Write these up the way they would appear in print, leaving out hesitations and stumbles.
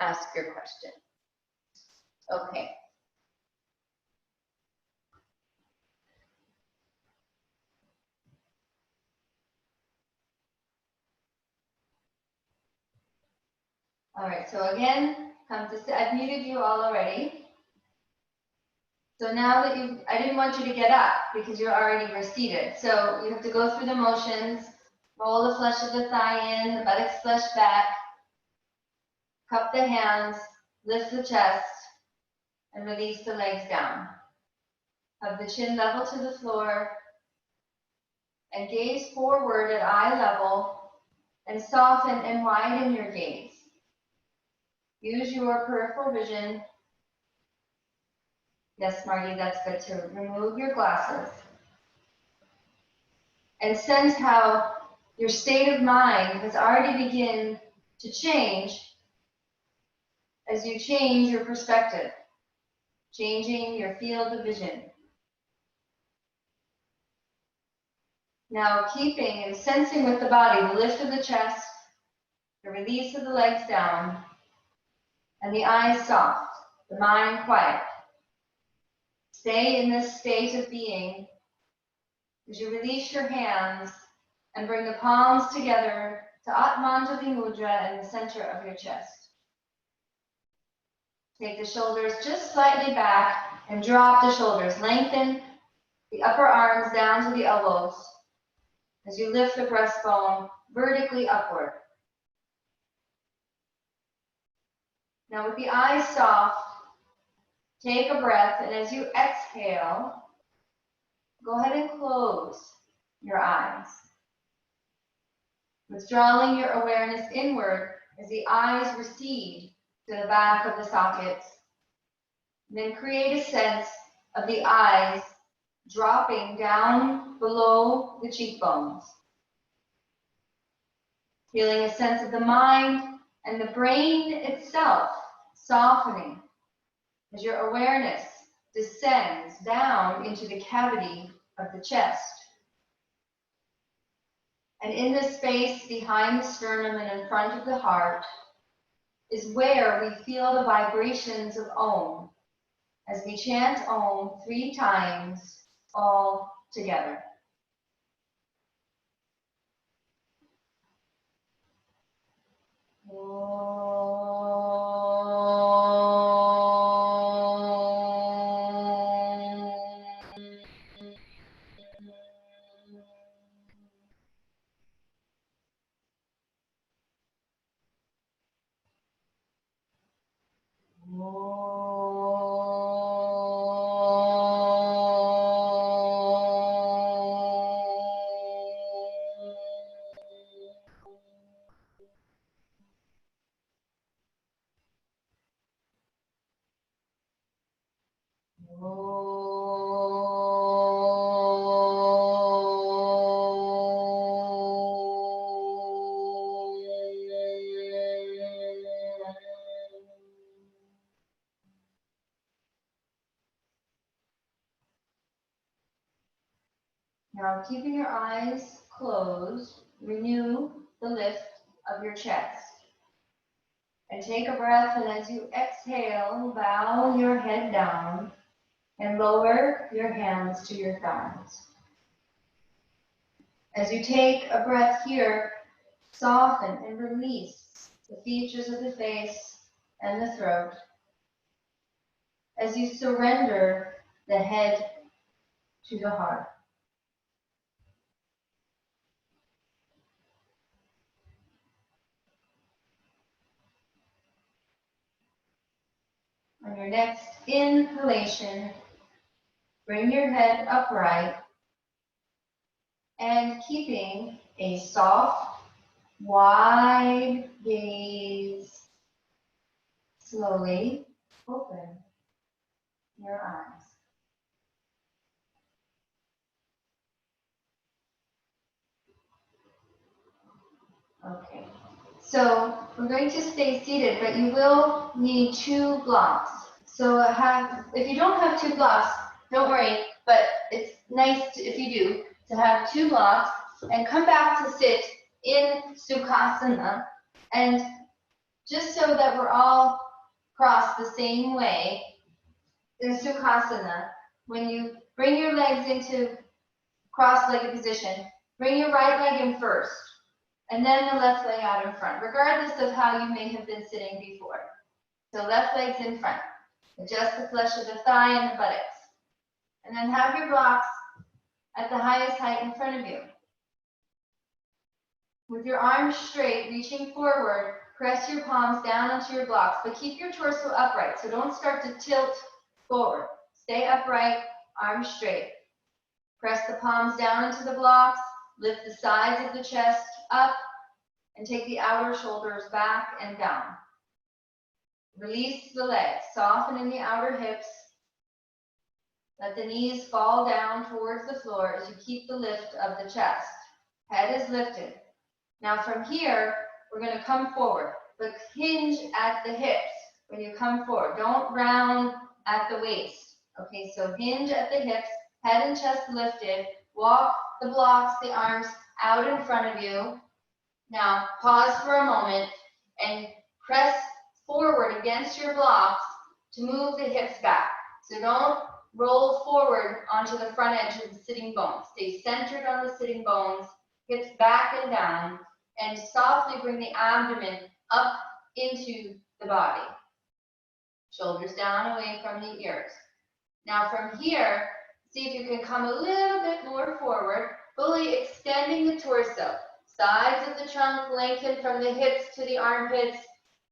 ask your question. Okay. All right, so again, come to sit. I've muted you all already. So now that I didn't want you to get up because you were seated. So you have to go through the motions, roll the flesh of the thigh in, the buttocks flesh back, cup the hands, lift the chest, and release the legs down. Have the chin level to the floor, and gaze forward at eye level, and soften and widen your gaze. Use your peripheral vision. Yes, Marty, that's good too. Remove your glasses. And sense how your state of mind has already begun to change as you change your perspective, changing your field of vision. Now keeping and sensing with the body the lift of the chest, the release of the legs down, and the eyes soft, the mind quiet. Stay in this state of being as you release your hands and bring the palms together to Atmanjali Mudra in the center of your chest. Take the shoulders just slightly back and drop the shoulders. Lengthen the upper arms down to the elbows as you lift the breastbone vertically upward. Now with the eyes soft, take a breath, and as you exhale, go ahead and close your eyes. Withdrawing your awareness inward as the eyes recede to the back of the sockets. And then create a sense of the eyes dropping down below the cheekbones. Feeling a sense of the mind and the brain itself softening as your awareness descends down into the cavity of the chest. And in the space behind the sternum and in front of the heart is where we feel the vibrations of Om as we chant Om 3 times all together. Now, keeping your eyes closed, renew the lift of your chest. And take a breath, and as you exhale, bow your head down and lower your hands to your thighs. As you take a breath here, soften and release the features of the face and the throat. As you surrender the head to the heart. On your next inhalation, bring your head upright and keeping a soft, wide gaze, slowly open your eyes. Okay, so we're going to stay seated, but you will need 2 blocks. So if you don't have 2 blocks, don't worry, but it's nice if you do, to have 2 blocks and come back to sit in Sukhasana and just so that we're all crossed the same way. In Sukhasana, when you bring your legs into cross-legged position, bring your right leg in first, and then the left leg out in front, regardless of how you may have been sitting before. So left leg's in front. Adjust the flesh of the thigh and the buttocks. And then have your blocks at the highest height in front of you. With your arms straight, reaching forward, press your palms down onto your blocks, but keep your torso upright, so don't start to tilt forward. Stay upright, arms straight. Press the palms down into the blocks, lift the sides of the chest up, and take the outer shoulders back and down. Release the legs, soften in the outer hips. Let the knees fall down towards the floor as you keep the lift of the chest. Head is lifted. Now from here, we're going to come forward, but hinge at the hips when you come forward. Don't round at the waist. Okay, so hinge at the hips, head and chest lifted. Walk the blocks, the arms out in front of you. Now pause for a moment and press forward against your blocks to move the hips back. So don't roll forward onto the front edge of the sitting bones. Stay centered on the sitting bones, hips back and down, and softly bring the abdomen up into the body. Shoulders down away from the ears. Now from here, see if you can come a little bit more forward, fully extending the torso. Sides of the trunk lengthen from the hips to the armpits.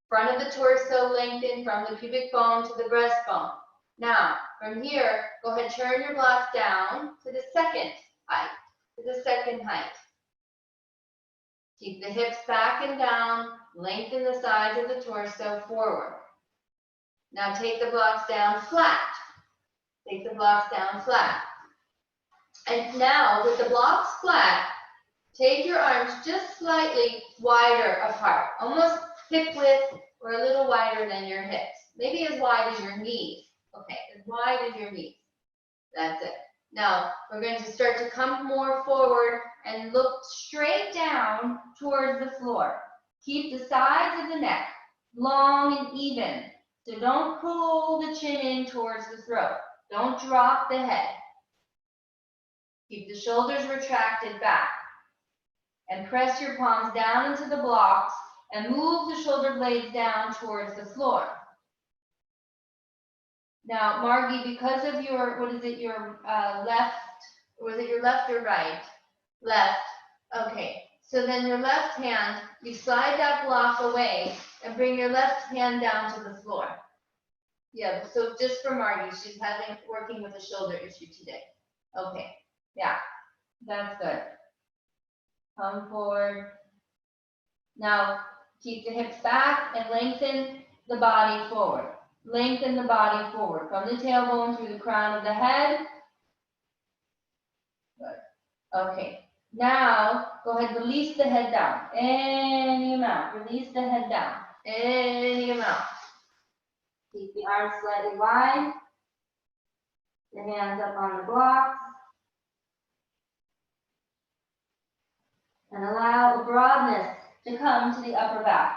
Front of the torso lengthen from the pubic bone to the breastbone. Now, from here, go ahead, turn your blocks down to the second height. Keep the hips back and down, lengthen the sides of the torso forward. Now take the blocks down flat. Take the blocks down flat. And now, with the blocks flat, take your arms just slightly wider apart, almost hip width or a little wider than your hips. Maybe as wide as your knees. Okay, as wide as your knees. That's it. Now, we're going to start to come more forward and look straight down towards the floor. Keep the sides of the neck long and even. So don't pull the chin in towards the throat. Don't drop the head. Keep the shoulders retracted back. And press your palms down into the blocks and move the shoulder blades down towards the floor. Now, Margie, because of your, your left, was it your left or right? Left. Okay. So then your left hand, you slide that block away and bring your left hand down to the floor. Yeah, so just for Margie, she's working with a shoulder issue today. Okay. Yeah, that's good. Come forward. Now, keep the hips back and lengthen the body forward. Lengthen the body forward from the tailbone through the crown of the head. Good. Okay. Now, go ahead, release the head down. Any amount. Release the head down. Any amount. Keep the arms slightly wide. The hands up on the blocks. And allow a broadness to come to the upper back.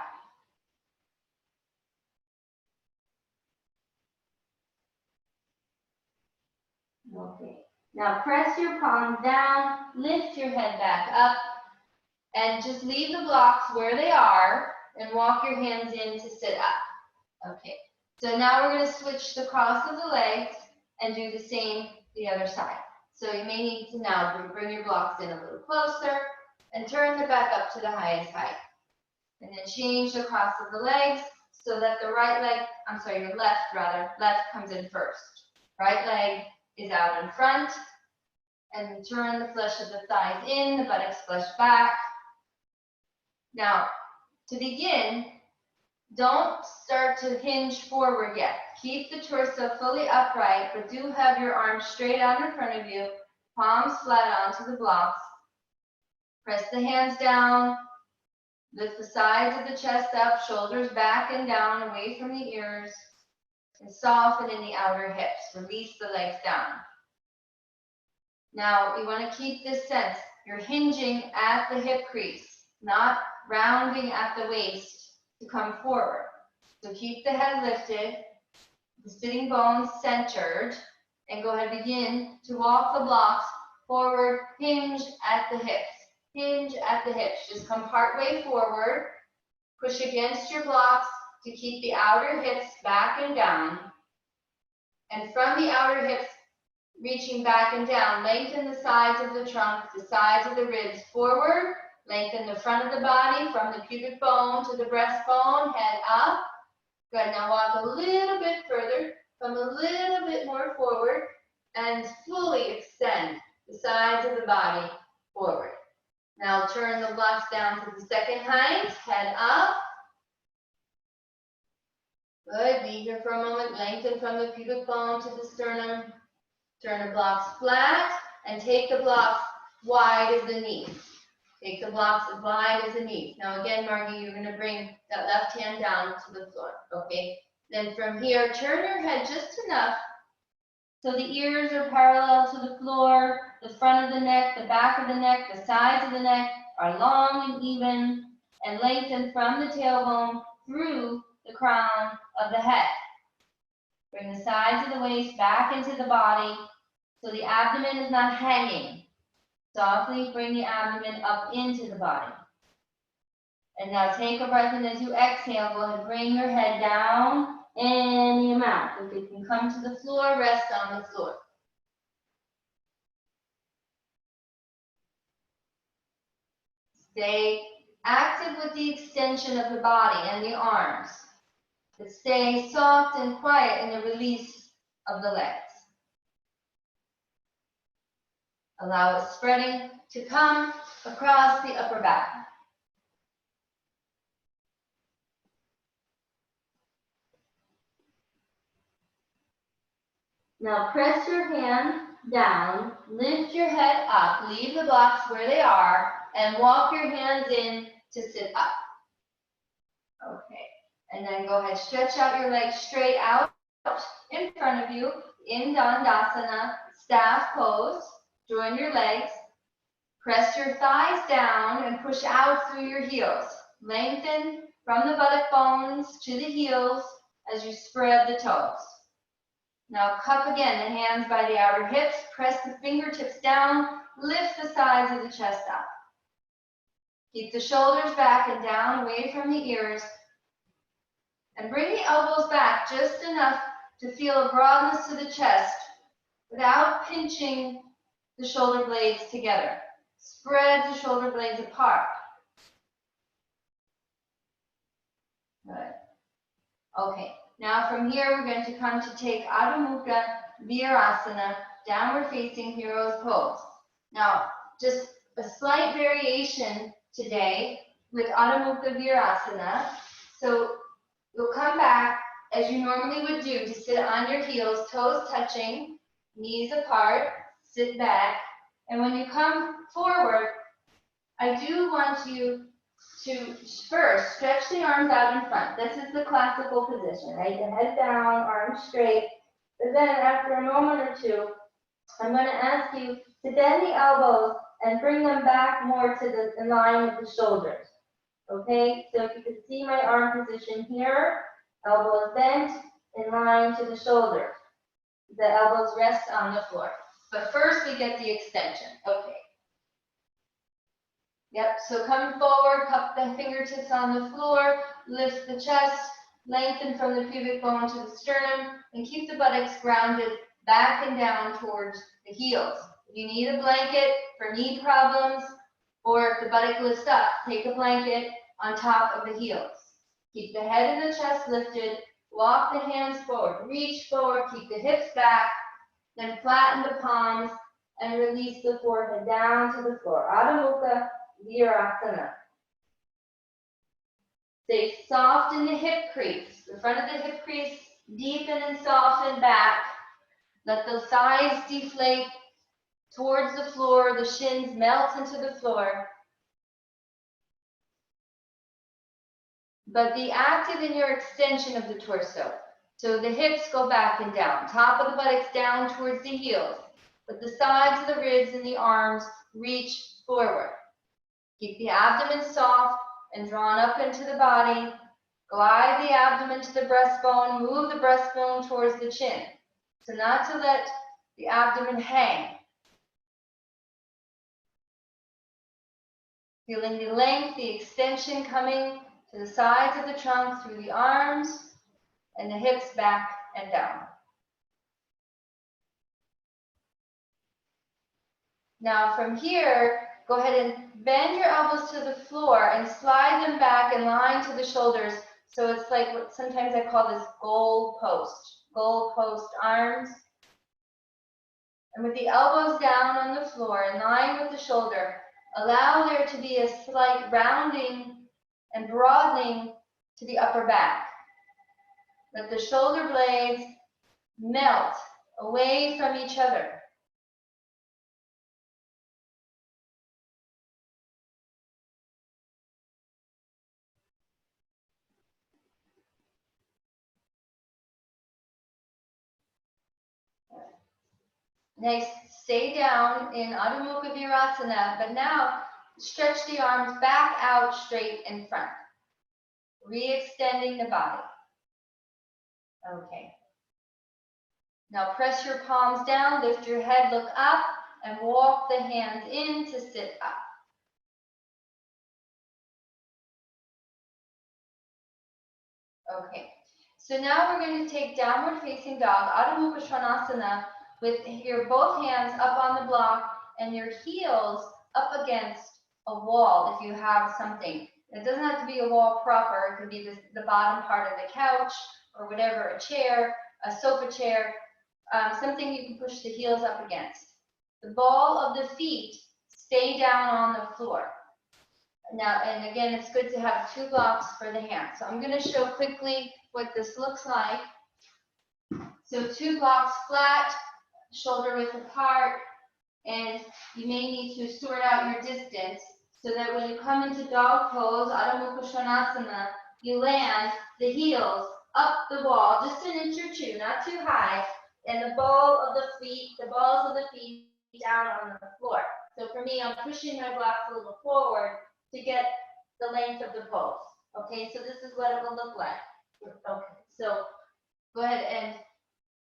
Okay. Now press your palms down, lift your head back up, and just leave the blocks where they are and walk your hands in to sit up. Okay. So now we're going to switch the cross of the legs and do the same the other side. So you may need to now bring your blocks in a little closer and turn them back up to the highest height. And then change the cross of the legs so that the your left comes in first. Right leg is out in front, and turn the flesh of the thighs in, the buttocks flesh back. Now, to begin, don't start to hinge forward yet. Keep the torso fully upright, but do have your arms straight out in front of you, palms flat onto the blocks. Press the hands down, lift the sides of the chest up, shoulders back and down, away from the ears. And soften in the outer hips. Release the legs down. Now, you want to keep this sense. You're hinging at the hip crease, not rounding at the waist to come forward. So keep the head lifted, the sitting bones centered, and go ahead, begin to walk the blocks forward, hinge at the hips. Hinge at the hips. Just come part way forward, push against your blocks to keep the outer hips back and down. And from the outer hips, reaching back and down, lengthen the sides of the trunk, the sides of the ribs forward, lengthen the front of the body from the pubic bone to the breastbone, head up. Good, now walk a little bit further, come a little bit more forward, and fully extend the sides of the body forward. Now turn the blocks down to the second height, head up. Good, be here for a moment, lengthen from the pubic bone to the sternum. Turn the blocks flat and take the blocks wide as the knees. Take the blocks as wide as the knees. Now again, Margie, you're going to bring that left hand down to the floor, okay? Then from here, turn your head just enough so the ears are parallel to the floor, the front of the neck, the back of the neck, the sides of the neck are long and even, and lengthen from the tailbone through the crown of the head. Bring the sides of the waist back into the body so the abdomen is not hanging. Softly bring the abdomen up into the body. And now take a breath, and as you exhale, go ahead and bring your head down any amount. If you can come to the floor, rest on the floor. Stay active with the extension of the body and the arms. But stay soft and quiet in the release of the legs. Allow a spreading to come across the upper back. Now press your hand down, lift your head up, leave the blocks where they are, and walk your hands in to sit up. Okay, and then go ahead, stretch out your legs straight out in front of you in Dandasana, staff pose. Join your legs, press your thighs down and push out through your heels. Lengthen from the buttock bones to the heels as you spread the toes. Now cup again the hands by the outer hips, press the fingertips down, lift the sides of the chest up. Keep the shoulders back and down away from the ears. And bring the elbows back just enough to feel a broadness to the chest without pinching the shoulder blades together. Spread the shoulder blades apart. Good. Okay, now from here we're going to come to take Adho Mukha Virasana, downward facing hero's pose. Now, just a slight variation today with Adho Mukha Virasana. So you'll come back as you normally would do to sit on your heels, toes touching, knees apart, sit back. And when you come forward, I do want you to first stretch the arms out in front. This is the classical position, right? The head down, arms straight. But then after a moment or two, I'm going to ask you to bend the elbows and bring them back more to the in line with the shoulders. Okay, so if you can see my arm position here, elbows bent in line to the shoulders. The elbows rest on the floor. But first we get the extension. Okay. Yep, so come forward, cup the fingertips on the floor, lift the chest, lengthen from the pubic bone to the sternum, and keep the buttocks grounded back and down towards the heels. If you need a blanket for knee problems, or if the buttock lifts up, take a blanket on top of the heels. Keep the head and the chest lifted, walk the hands forward, reach forward, keep the hips back, then flatten the palms and release the forehead down to the floor. Adho Mukha Virasana. Stay soft in the hip crease. The front of the hip crease deepen and soften back. Let the thighs deflate towards the floor. The shins melt into the floor. But be active in your extension of the torso. So the hips go back and down. Top of the buttocks down towards the heels. But the sides of the ribs and the arms reach forward. Keep the abdomen soft and drawn up into the body. Glide the abdomen to the breastbone, move the breastbone towards the chin. So not to let the abdomen hang. Feeling the length, the extension coming to the sides of the trunk through the arms and the hips back and down. Now from here, go ahead and bend your elbows to the floor and slide them back in line to the shoulders. So it's like what sometimes I call this goal post arms. And with the elbows down on the floor in line with the shoulder, allow there to be a slight rounding and broadening to the upper back. Let the shoulder blades melt away from each other. Next, stay down in Adho Mukha Virasana, but now stretch the arms back out straight in front, re-extending the body. Okay. Now press your palms down, lift your head, look up, and walk the hands in to sit up. Okay. So now we're going to take downward facing dog, Adho Mukha Svanasana, with your both hands up on the block and your heels up against a wall if you have something. It doesn't have to be a wall proper. It could be the bottom part of the couch or whatever, a chair, a sofa chair, something you can push the heels up against. The ball of the feet stay down on the floor. Now, and again, it's good to have 2 blocks for the hands. So I'm going to show quickly what this looks like. So 2 blocks flat, shoulder width apart, and you may need to sort out your distance so that when you come into dog pose, Adho Mukha Svanasana, you land the heels up the wall, just an inch or 2, not too high, and the balls of the feet down on the floor. So for me, I'm pushing my blocks a little forward to get the length of the pose. Okay, so this is what it will look like. Okay, so go ahead and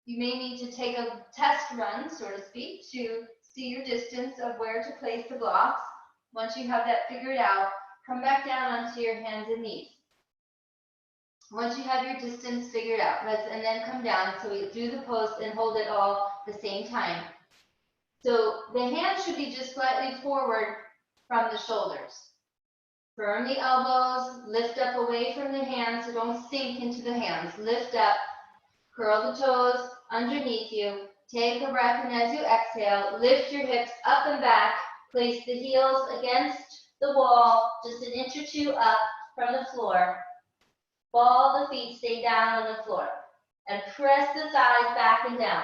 you may need to take a test run, so to speak, to see your distance of where to place the blocks. Once you have that figured out, come back down onto your hands and knees. Once you have your distance figured out, and then come down, so we do the pose and hold it all at the same time. So the hands should be just slightly forward from the shoulders. Firm the elbows, lift up away from the hands, so don't sink into the hands. Lift up, curl the toes underneath you. Take a breath, and as you exhale, lift your hips up and back. Place the heels against the wall, just an inch or 2 up from the floor. Ball the feet, stay down on the floor. And press the thighs back and down.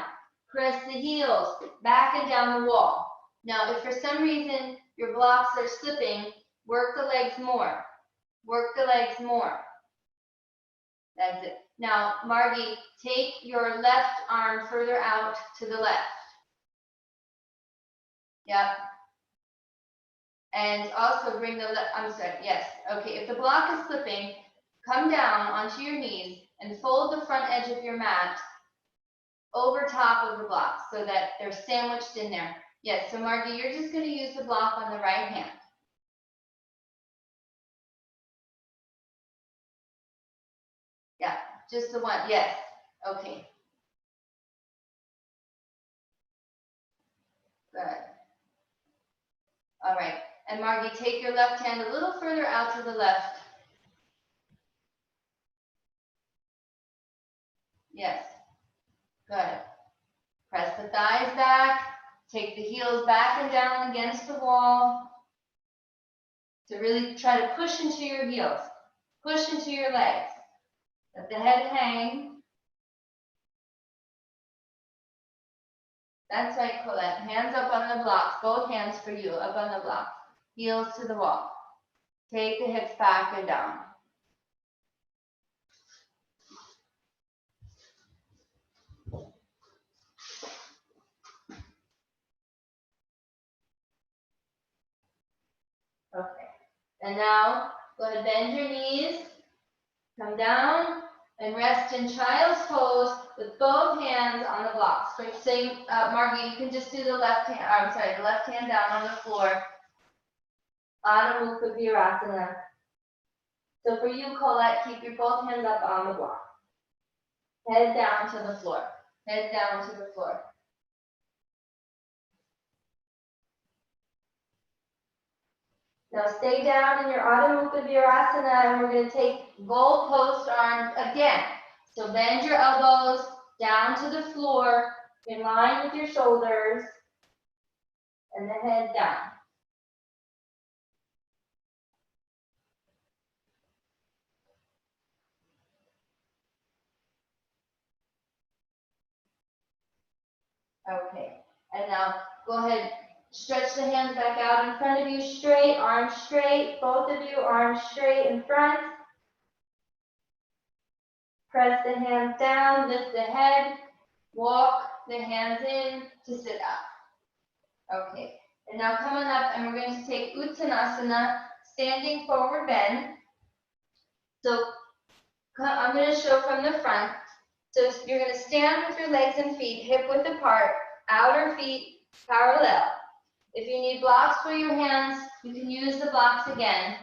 Press the heels back and down the wall. Now, if for some reason your blocks are slipping, work the legs more. Work the legs more. That's it. Now, Margie, take your left arm further out to the left. Yep. And also bring the left, I'm sorry, yes. Okay, if the block is slipping, come down onto your knees and fold the front edge of your mat over top of the block so that they're sandwiched in there. Yes, so Margie, you're just going to use the block on the right hand. Yeah, just the one, yes. Okay. Good. All right. And Margie, take your left hand a little further out to the left. Yes. Good. Press the thighs back. Take the heels back and down against the wall. To really try to push into your heels. Push into your legs. Let the head hang. That's right, Colette. Hands up on the blocks. Both hands for you, up on the block. Heels to the wall. Take the hips back and down. Okay. And now, go ahead, bend your knees. Come down and rest in child's pose with both hands on the blocks. So say, Margie, you can just do the left hand, the left hand down on the floor. Adho Mukha Virasana. So for you, Colette, keep your both hands up on the block. Head down to the floor. Head down to the floor. Now stay down in your Adho Mukha Virasana, and we're going to take goalpost arms again. So bend your elbows down to the floor in line with your shoulders, and the head down. Okay, and now go ahead, stretch the hands back out in front of you straight, arms straight, both of you, arms straight in front. Press the hands down, lift the head, walk the hands in to sit up. Okay, and now coming up, and we're going to take Uttanasana, standing forward bend. So I'm going to show from the front. So you're going to stand with your legs and feet hip width apart, outer feet parallel. If you need blocks for your hands, you can use the blocks again.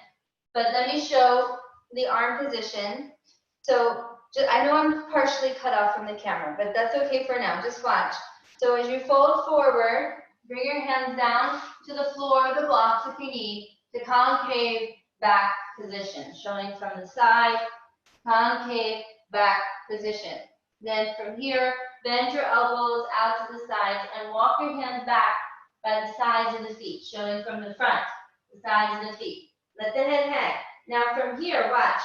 But let me show the arm position. So I know I'm partially cut off from the camera, but that's okay for now. Just watch. So as you fold forward, bring your hands down to the floor of the blocks if you need, to concave back position, showing from the side, concave back position. Then from here, bend your elbows out to the sides and walk your hands back by the sides of the feet, showing from the front, the sides of the feet. Let the head hang. Now from here, watch.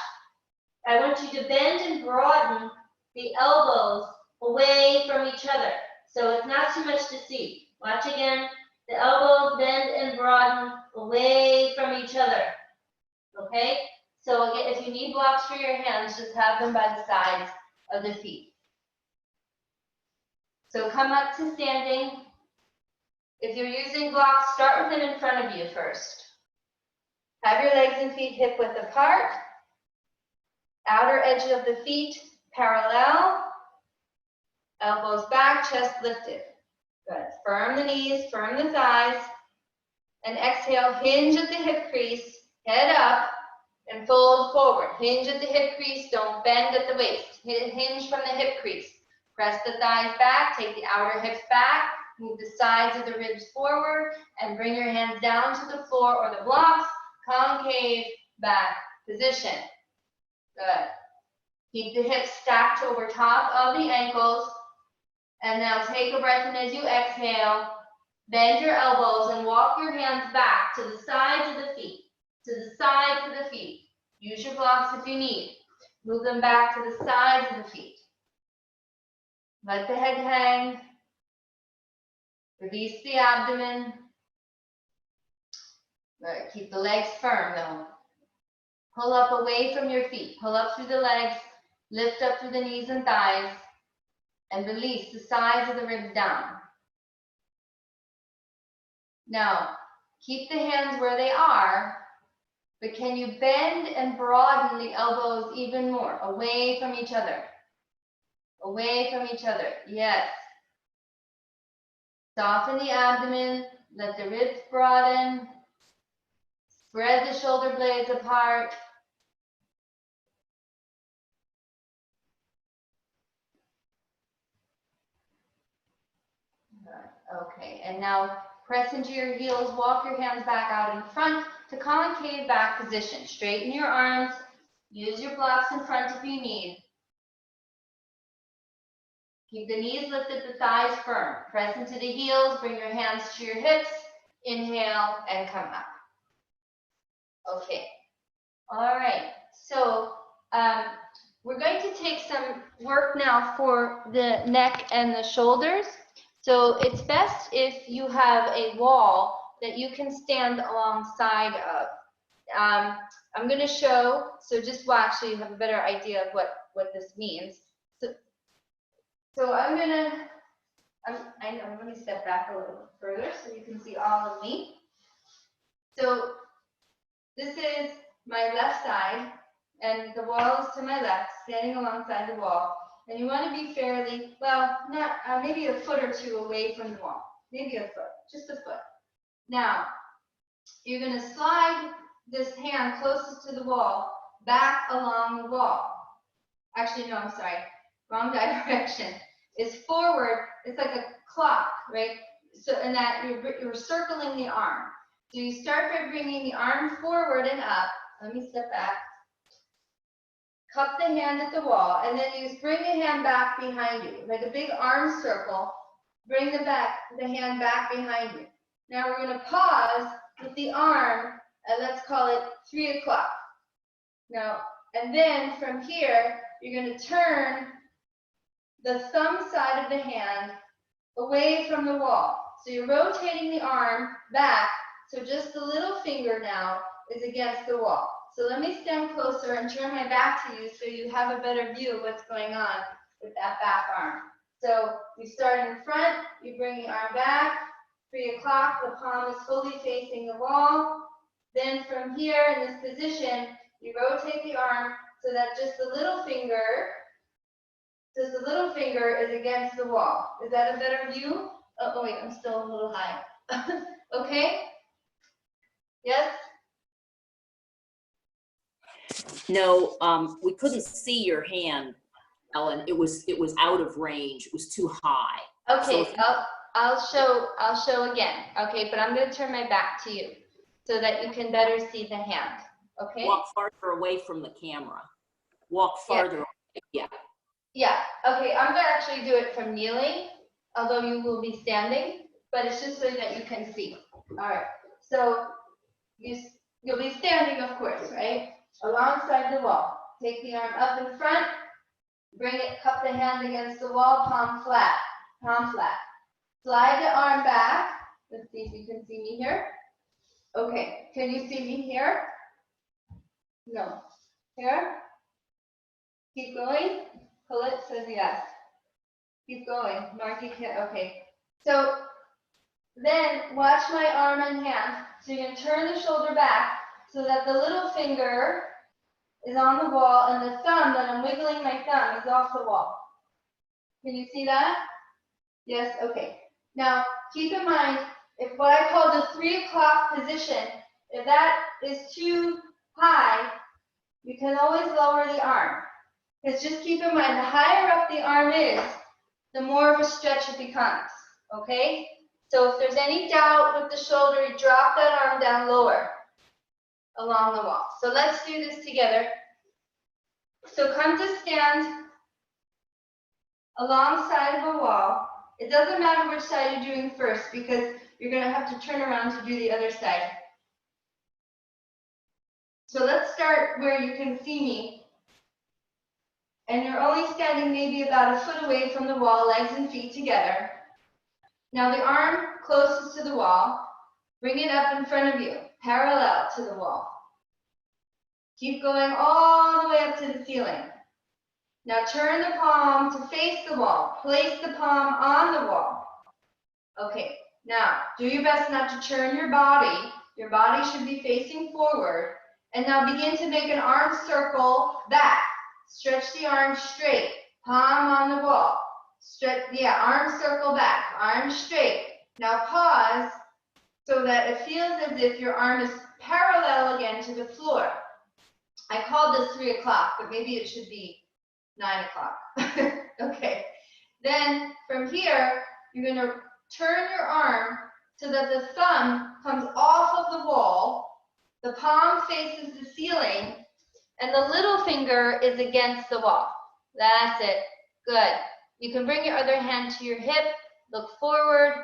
I want you to bend and broaden the elbows away from each other. So it's not too much to see. Watch again. The elbows bend and broaden away from each other. Okay? So again, if you need blocks for your hands, just have them by the sides of the feet. So come up to standing. If you're using blocks, start with them in front of you first. Have your legs and feet hip width apart. Outer edge of the feet parallel. Elbows back, chest lifted. Good. Firm the knees, firm the thighs. And exhale, hinge at the hip crease, head up, and fold forward. Hinge at the hip crease, don't bend at the waist. Hinge from the hip crease. Press the thighs back, take the outer hips back, move the sides of the ribs forward, and bring your hands down to the floor or the blocks, concave back position. Good. Keep the hips stacked over top of the ankles, and now take a breath in as you exhale. Bend your elbows and walk your hands back to the sides of the feet, to the sides of the feet. Use your blocks if you need. Move them back to the sides of the feet. Let the head hang. Release the abdomen. Good. Keep the legs firm though. Pull up away from your feet. Pull up through the legs. Lift up through the knees and thighs. And release the sides of the ribs down. Now, keep the hands where they are, but can you bend and broaden the elbows even more, away from each other? Away from each other, yes. Soften the abdomen, let the ribs broaden, spread the shoulder blades apart. Okay, and now press into your heels, walk your hands back out in front to concave back position. Straighten your arms, use your blocks in front if you need. Keep the knees lifted, the thighs firm. Press into the heels, bring your hands to your hips, inhale and come up. Okay, all right, so we're going to take some work now for the neck and the shoulders. So it's best if you have a wall that you can stand alongside of. I'm going to show, so just watch so you have a better idea of what this means. So I'm going to, let me step back a little further so you can see all of me. So this is my left side, And the wall is to my left, standing alongside the wall. And you want to be fairly, well, not maybe a foot or two away from the wall. Maybe a foot, just a foot. Now, you're going to slide this hand closest to the wall back along the wall. Actually, no, I'm sorry. Wrong direction. It's forward. It's like a clock, right? So, and that you're circling the arm. So you start by bringing the arm forward and up. Let me step back. Cup the hand at the wall, and then you bring the hand back behind you, like a big arm circle. Bring the hand back behind you. Now we're going to pause with the arm, and let's call it 3 o'clock. Now, and then from here, you're going to turn the thumb side of the hand away from the wall. So you're rotating the arm back, so just the little finger now is against the wall. So let me stand closer and turn my back to you so you have a better view of what's going on with that back arm. So you start in front, you bring the arm back, 3 o'clock, the palm is fully facing the wall. Then from here in this position, you rotate the arm so that just the little finger is against the wall. Is that a better view? Oh wait, I'm still a little high. Okay? Yes? No, we couldn't see your hand, Ellen. It was out of range. It was too high. Okay, So I'll show again. Okay, but I'm going to turn my back to you so that you can better see the hand. Okay? Walk farther away from the camera. Walk farther away. Yeah. Yeah. Okay, I'm going to actually do it from kneeling, although you will be standing, but it's just so that you can see. All right. So you'll be standing, of course, right? Alongside the wall. Take the arm up in front. Bring it, cup the hand against the wall, palm flat. Palm flat. Slide the arm back. Let's see if you can see me here. Okay, can you see me here? No. Here? Keep going. Colette says yes. Keep going. Marky can't. Okay. So then watch my arm and hand. So you can turn the shoulder back so that the little finger is on the wall and the thumb, that I'm wiggling my thumb, is off the wall. Can you see that? Yes? Okay. Now, keep in mind, if what I call the 3 o'clock position, if that is too high, you can always lower the arm. Because just keep in mind, the higher up the arm is, the more of a stretch it becomes. Okay? So if there's any doubt with the shoulder, you drop that arm down lower along the wall. So let's do this together. So come to stand alongside of a wall. It doesn't matter which side you're doing first because you're going to have to turn around to do the other side. So let's start where you can see me. And you're only standing maybe about a foot away from the wall, legs and feet together. Now the arm closest to the wall, bring it up in front of you, parallel to the wall. Keep going all the way up to the ceiling. Now turn the palm to face the wall. Place the palm on the wall. Okay, now do your best not to turn your body. Your body should be facing forward. And now begin to make an arm circle back. Stretch the arm straight. Palm on the wall. Stretch, arm circle back. Arm straight. Now pause so that it feels as if your arm is parallel again to the floor. I called this 3 o'clock, but maybe it should be 9 o'clock. Okay. Then from here, you're going to turn your arm so that the thumb comes off of the wall, the palm faces the ceiling, and the little finger is against the wall. That's it. Good. You can bring your other hand to your hip, look forward.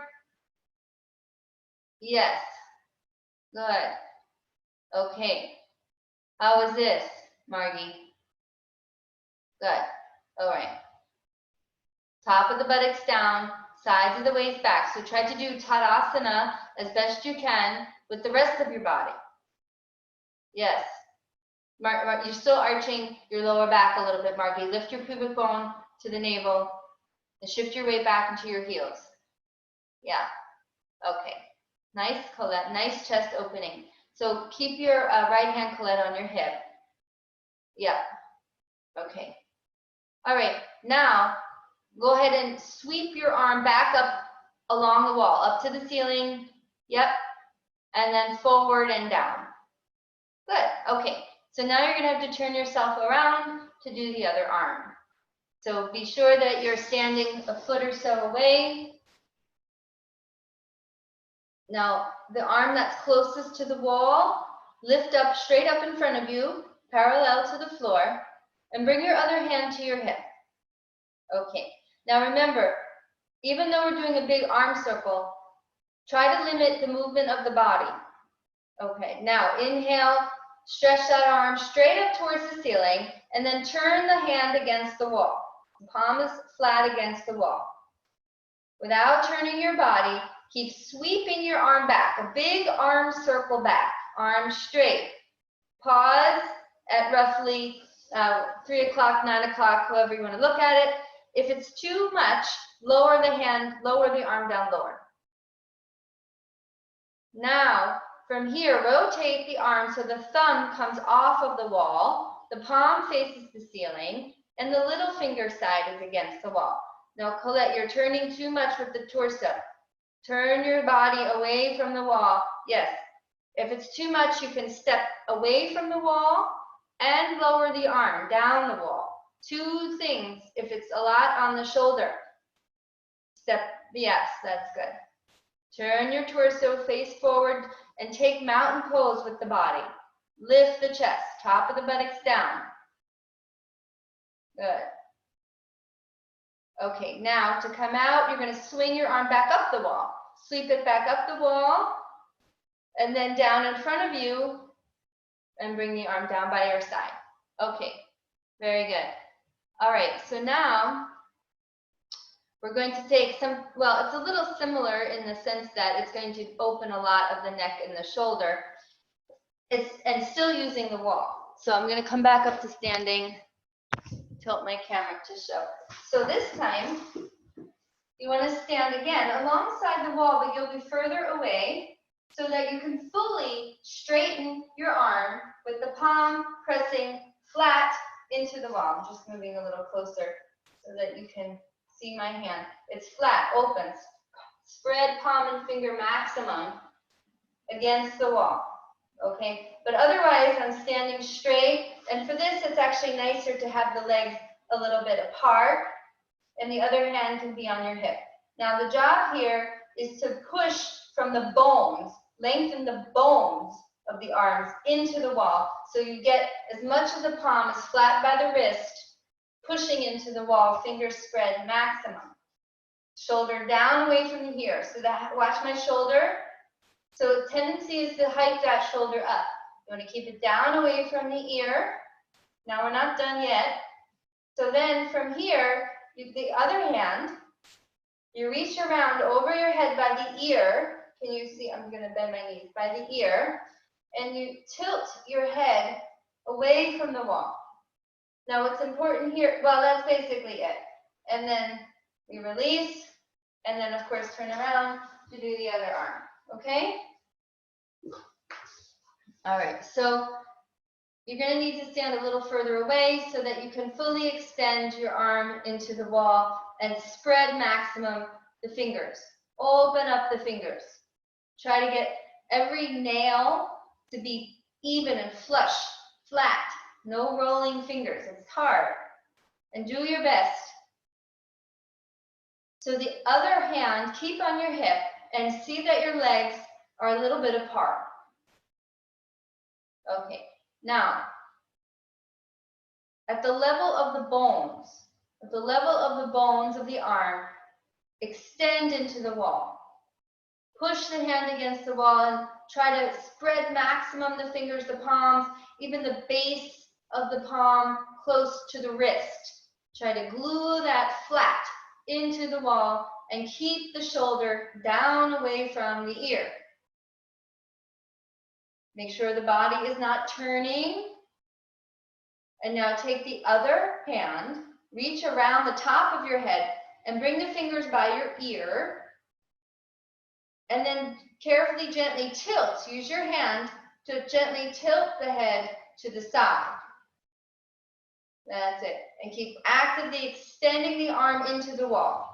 Yes. Good. Okay. How was this, Margie? Good. All right. Top of the buttocks down, sides of the waist back. So try to do Tadasana as best you can with the rest of your body. Yes. You're still arching your lower back a little bit, Margie. Lift your pubic bone to the navel and shift your weight back into your heels. Yeah. Okay. Nice, Colette. Nice chest opening. So keep your right hand, Colette, on your hip. Yeah. Okay. All right. Now, go ahead and sweep your arm back up along the wall, up to the ceiling. Yep. And then forward and down. Good. Okay. So now you're going to have to turn yourself around to do the other arm. So be sure that you're standing a foot or so away. Now, the arm that's closest to the wall, lift up straight up in front of you, parallel to the floor, and bring your other hand to your hip. Okay. Now remember, even though we're doing a big arm circle, try to limit the movement of the body. Okay. Now, inhale, stretch that arm straight up towards the ceiling, and then turn the hand against the wall. The palm is flat against the wall. Without turning your body, keep sweeping your arm back, a big arm circle back, arm straight. Pause at roughly 3 o'clock, 9 o'clock, however you want to look at it. If it's too much, lower the hand, lower the arm down lower. Now, from here, rotate the arm so the thumb comes off of the wall, the palm faces the ceiling, and the little finger side is against the wall. Now, Colette, you're turning too much with the torso. Turn your body away from the wall. Yes, if it's too much, you can step away from the wall and lower the arm down the wall. Two things, if it's a lot on the shoulder. Step, yes, that's good. Turn your torso, face forward, and take mountain pose with the body. Lift the chest, top of the buttocks down. Good. Okay, now to come out, you're going to swing your arm back up the wall. Sweep it back up the wall, and then down in front of you, and bring the arm down by your side. Okay, very good. All right, so now we're going to take some, well, it's a little similar in the sense that it's going to open a lot of the neck and the shoulder. And still using the wall. So I'm going to come back up to standing, tilt my camera to show. So this time, you want to stand again alongside the wall, but you'll be further away so that you can fully straighten your arm with the palm pressing flat into the wall. I'm just moving a little closer so that you can see my hand. It's flat, opens. Spread palm and finger maximum against the wall. Okay, but otherwise I'm standing straight, and for this it's actually nicer to have the legs a little bit apart, and the other hand can be on your hip. Now the job here is to push from the bones, lengthen the bones of the arms into the wall, so you get as much of the palm as flat by the wrist, pushing into the wall, fingers spread maximum. Shoulder down away from the ear, so that, watch my shoulder. So the tendency is to hike that shoulder up. You want to keep it down away from the ear. Now we're not done yet. So then from here, the other hand, you reach around over your head by the ear. Can you see? I'm going to bend my knees by the ear. And you tilt your head away from the wall. Now what's important here, well, that's basically it. And then we release, and then of course turn around to do the other arm. Okay? All right, so you're going to need to stand a little further away so that you can fully extend your arm into the wall and spread maximum the fingers. Open up the fingers. Try to get every nail to be even and flush, flat. No rolling fingers. It's hard. And do your best. So the other hand, keep on your hip and see that your legs are a little bit apart. Okay, now, at the level of the bones, of the arm, extend into the wall. Push the hand against the wall and try to spread maximum the fingers, the palms, even the base of the palm close to the wrist. Try to glue that flat into the wall and keep the shoulder down away from the ear. Make sure the body is not turning. And now take the other hand, reach around the top of your head and bring the fingers by your ear. And then carefully, gently tilt. Use your hand to gently tilt the head to the side. That's it. And keep actively extending the arm into the wall.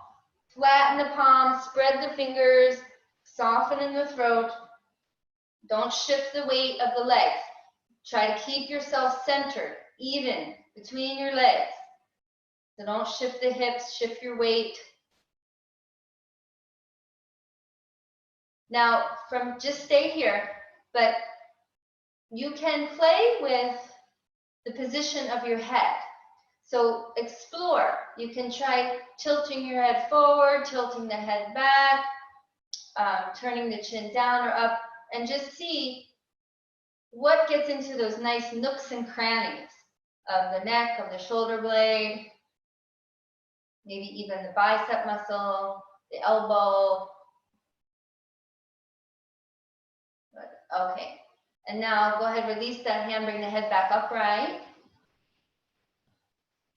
Flatten the palm, spread the fingers, soften in the throat. Don't shift the weight of the legs. Try to keep yourself centered, even between your legs. So don't shift the hips, shift your weight. Now, just stay here, but you can play with the position of your head. So explore. You can try tilting your head forward, tilting the head back, turning the chin down or up, and just see what gets into those nice nooks and crannies of the neck, of the shoulder blade, maybe even the bicep muscle, the elbow. Good. Okay. And now go ahead, release that hand, bring the head back upright.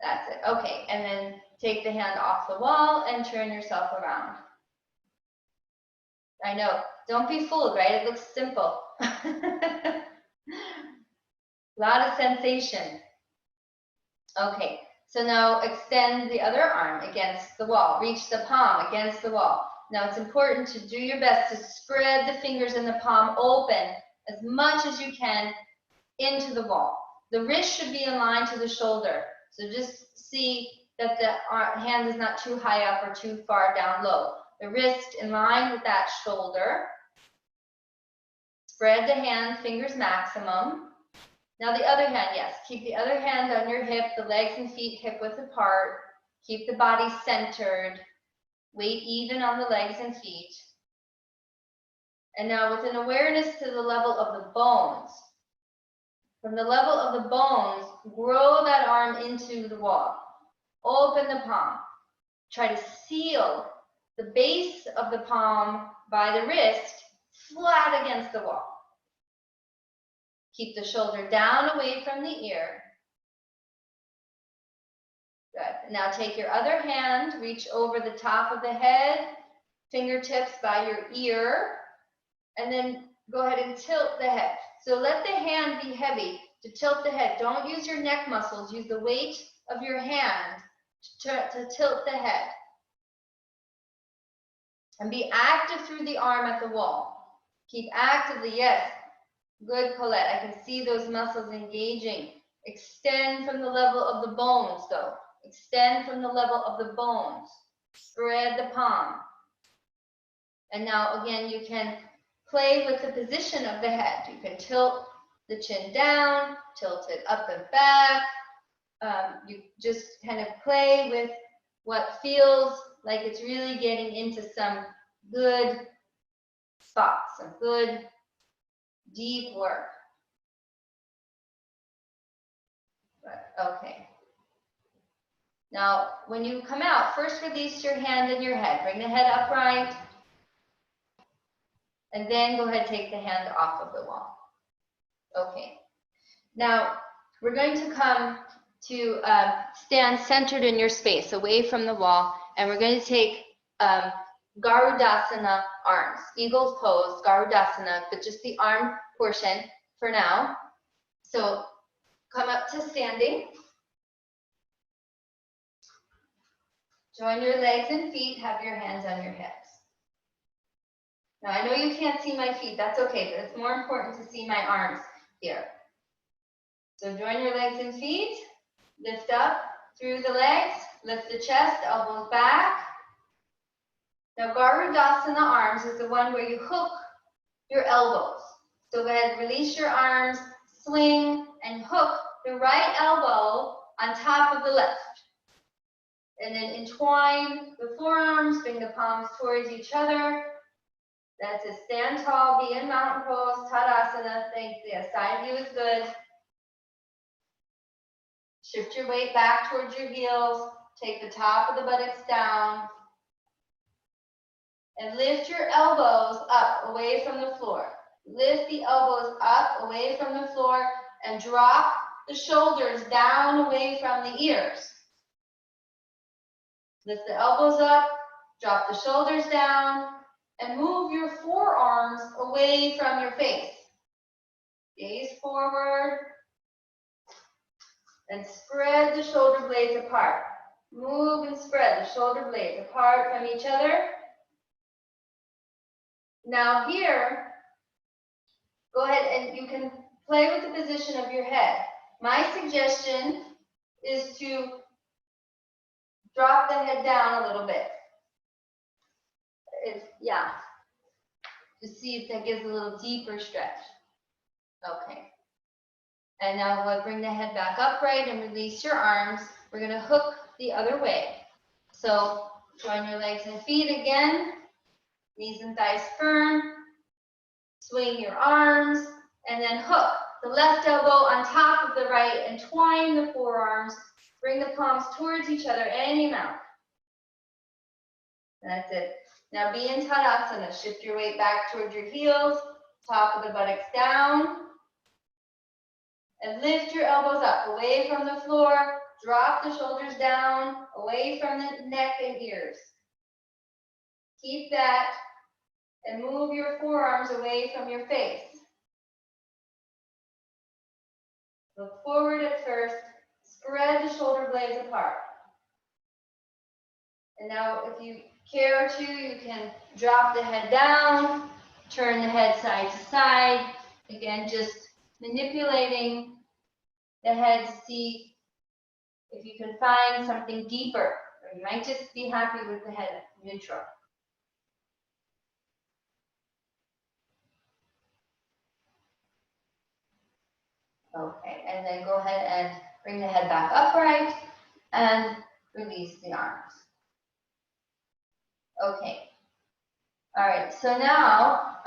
That's it. Okay. And then take the hand off the wall and turn yourself around. I know. Don't be fooled, right? It looks simple. A lot of sensation. Okay. So now extend the other arm against the wall. Reach the palm against the wall. Now it's important to do your best to spread the fingers in the palm open as much as you can into the wall. The wrist should be aligned to the shoulder. So just see that the hand is not too high up or too far down low. The wrist in line with that shoulder. Spread the hand, fingers maximum. Now the other hand, yes, keep the other hand on your hip, the legs and feet hip width apart. Keep the body centered. Weight even on the legs and feet. And now with an awareness to the level of the bones. From the level of the bones, grow that arm into the wall. Open the palm. Try to seal the base of the palm by the wrist flat against the wall. Keep the shoulder down away from the ear. Good. Now take your other hand, reach over the top of the head, fingertips by your ear, and then go ahead and tilt the head. So let the hand be heavy to tilt the head. Don't use your neck muscles. Use the weight of your hand to tilt the head. And be active through the arm at the wall. Keep actively, yes. Good, Colette. I can see those muscles engaging. Extend from the level of the bones, though. Extend from the level of the bones. Spread the palm. And now, again, you can play with the position of the head. You can tilt the chin down, tilt it up and back. You just kind of play with what feels like it's really getting into some good spots, some good deep work. Okay. Now, when you come out, first release your hand and your head. Bring the head upright. And then go ahead and take the hand off of the wall. Okay. Now, we're going to come to stand centered in your space, away from the wall. And we're going to take Garudasana arms. Eagle's pose, Garudasana, but just the arm portion for now. So come up to standing. Join your legs and feet. Have your hands on your hips. Now, I know you can't see my feet. That's okay, but it's more important to see my arms here. So join your legs and feet. Lift up through the legs. Lift the chest, elbows back. Now, Garudasana arms is the one where you hook your elbows. So go ahead, release your arms, swing, and hook the right elbow on top of the left. And then entwine the forearms, bring the palms towards each other. That's it. Stand tall, be in mountain pose, Tadasana. Thanks. Yeah, side view is good. Shift your weight back towards your heels. Take the top of the buttocks down. And lift your elbows up away from the floor. Lift the elbows up away from the floor and drop the shoulders down away from the ears. Lift the elbows up, drop the shoulders down, and move your forearms away from your face. Gaze forward. And spread the shoulder blades apart. Move and spread the shoulder blades apart from each other. Now here, go ahead and you can play with the position of your head. My suggestion is to drop the head down a little bit. Yeah, to see if that gives a little deeper stretch. Okay. And now we'll bring the head back upright and release your arms. We're going to hook the other way. So join your legs and feet again. Knees and thighs firm. Swing your arms and then hook the left elbow on top of the right and twine the forearms. Bring the palms towards each other any amount. That's it. Now be in Tadasana. Shift your weight back towards your heels, top of the buttocks down. And lift your elbows up, away from the floor. Drop the shoulders down, away from the neck and ears. Keep that and move your forearms away from your face. Look forward at first. Spread the shoulder blades apart. And now if you care to, you can drop the head down, turn the head side to side. Again, just manipulating the head to see if you can find something deeper. Or you might just be happy with the head neutral. Okay, and then go ahead and bring the head back upright and release the arms. Okay. All right, so now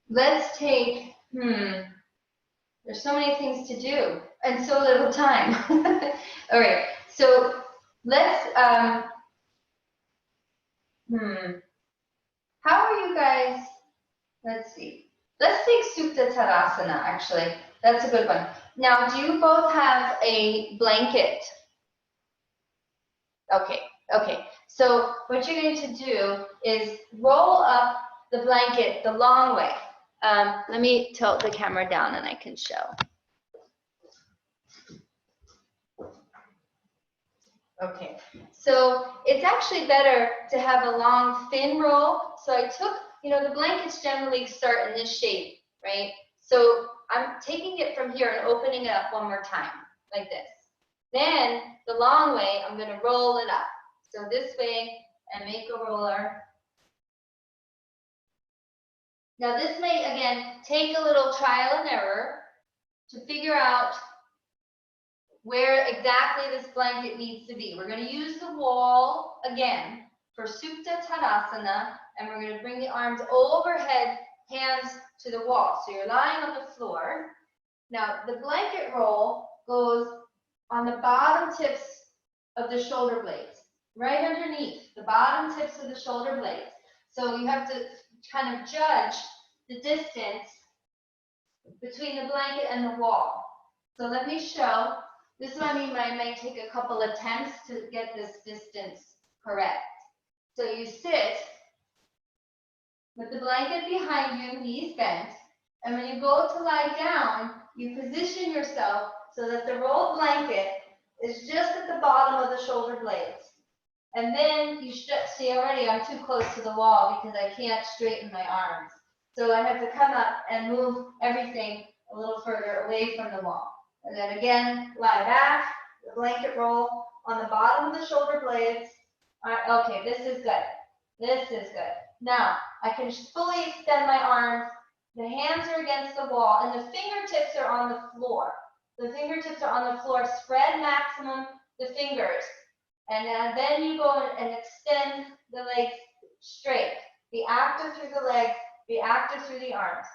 let's take, there's so many things to do and so little time. All right, so let's, how are you guys, let's see. Let's take Supta Tadasana, actually. That's a good one. Now, do you both have a blanket? Okay, okay. So what you're going to do is roll up the blanket the long way. Let me tilt the camera down and I can show. Okay, so it's actually better to have a long, thin roll. So I took, the blankets generally start in this shape, right? So I'm taking it from here and opening it up one more time, like this. Then the long way, I'm going to roll it up. So this way, and make a roller. Now this may, again, take a little trial and error to figure out where exactly this blanket needs to be. We're going to use the wall again for Supta Tadasana, and we're going to bring the arms overhead, hands to the wall. So you're lying on the floor. Now the blanket roll goes on the bottom tips of the shoulder blades, right underneath the bottom tips of the shoulder blades. So you have to kind of judge the distance between the blanket and the wall. So let me show. This one I might take a couple attempts to get this distance correct. So you sit with the blanket behind you, knees bent, and when you go to lie down, you position yourself so that the rolled blanket is just at the bottom of the shoulder blades. And then you stretch. See, already I'm too close to the wall because I can't straighten my arms. So I have to come up and move everything a little further away from the wall. And then again, lie back, the blanket roll on the bottom of the shoulder blades. All right, okay, this is good. This is good. Now, I can fully extend my arms. The hands are against the wall, and the fingertips are on the floor. The fingertips are on the floor. Spread maximum the fingers. And then you go and extend the legs straight. Be active through the legs. Be active through the arms.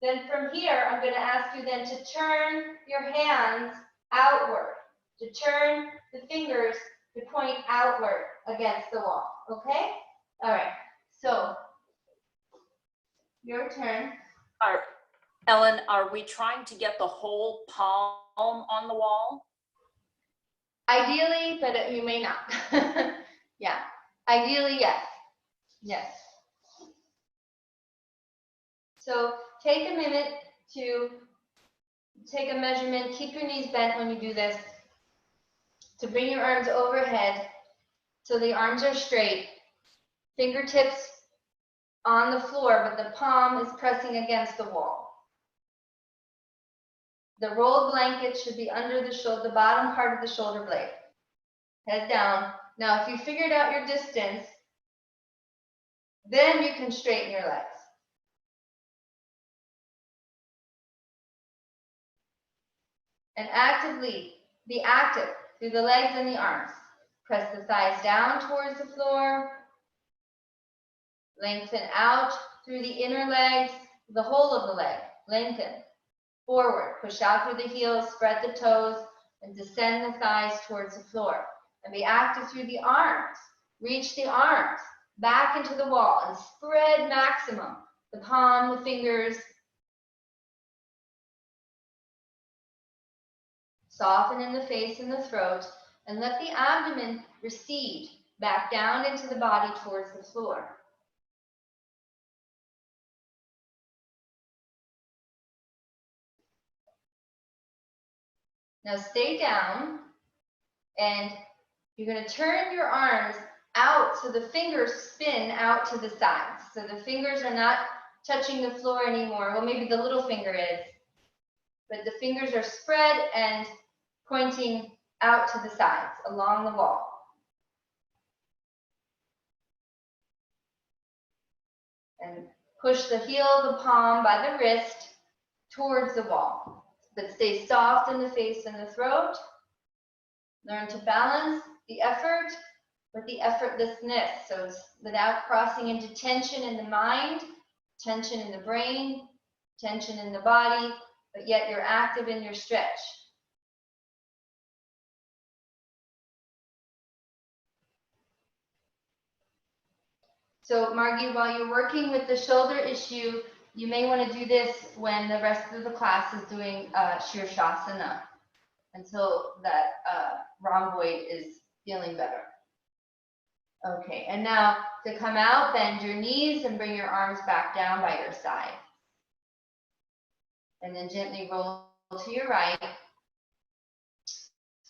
Then from here, I'm going to ask you then to turn your hands outward, to turn the fingers to point outward against the wall, okay? All right, so your turn. Ellen, are we trying to get the whole palm on the wall? Ideally, but you may not. Yeah, ideally, yes. Yes. So take a minute to take a measurement. Keep your knees bent when you do this. To bring your arms overhead so the arms are straight. Fingertips on the floor, but the palm is pressing against the wall. The rolled blanket should be under the shoulder, the bottom part of the shoulder blade. Head down. Now, if you figured out your distance, then you can straighten your legs. And actively, be active through the legs and the arms. Press the thighs down towards the floor. Lengthen out through the inner legs, the whole of the leg. Lengthen. Forward. Push out through the heels, spread the toes, and descend the thighs towards the floor. And be active through the arms. Reach the arms back into the wall and spread maximum. The palm, the fingers. Soften in the face and the throat, and let the abdomen recede back down into the body towards the floor. Now stay down, and you're going to turn your arms out so the fingers spin out to the sides. So the fingers are not touching the floor anymore. Well, maybe the little finger is, but the fingers are spread and pointing out to the sides along the wall. And push the heel of the palm by the wrist towards the wall. But stay soft in the face and the throat. Learn to balance the effort with the effortlessness. So it's without crossing into tension in the mind, tension in the brain, tension in the body, but yet you're active in your stretch. So Margie, while you're working with the shoulder issue, you may want to do this when the rest of the class is doing Shirshasana until that rhomboid is feeling better. Okay, and now to come out, bend your knees and bring your arms back down by your side. And then gently roll to your right.